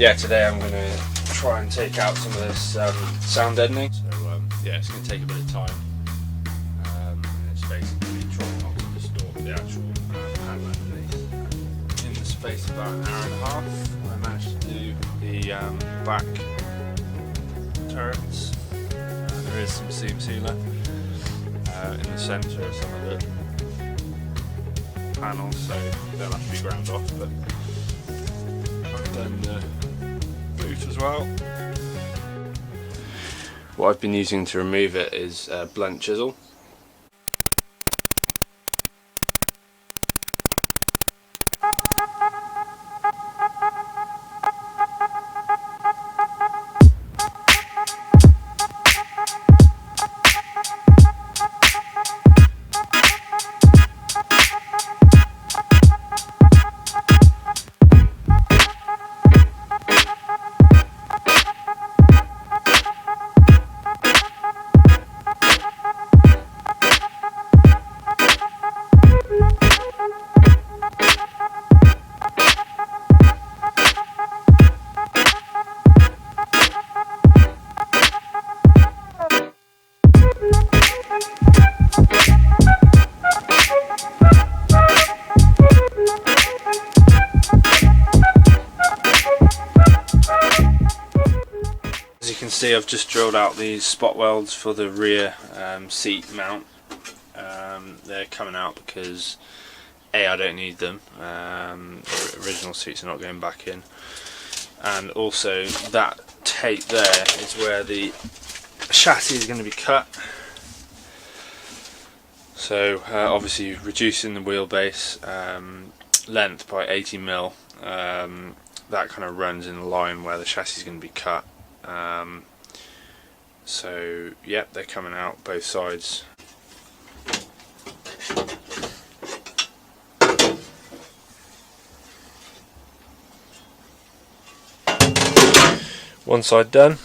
yeah, today I'm going to try and take out some of this sound deadening. So yeah, it's going to take a bit of time. And it's basically trying not to distort the actual panel underneath. In the space of about an hour and a half, I managed to do the back turrets. There is some seam sealer in the centre of some of the panels, so they'll have to be ground off, but I've done the boot as well. What I've been using to remove it is a blunt chisel. As you can see, I've just drilled out these spot welds for the rear seat mount. They're coming out because I don't need them. The original seats are not going back in, and also that tape there is where the chassis is going to be cut. So obviously reducing the wheelbase length by 80mm. That kind of runs in line where the chassis is going to be cut. So yep, they're coming out both sides. One side done.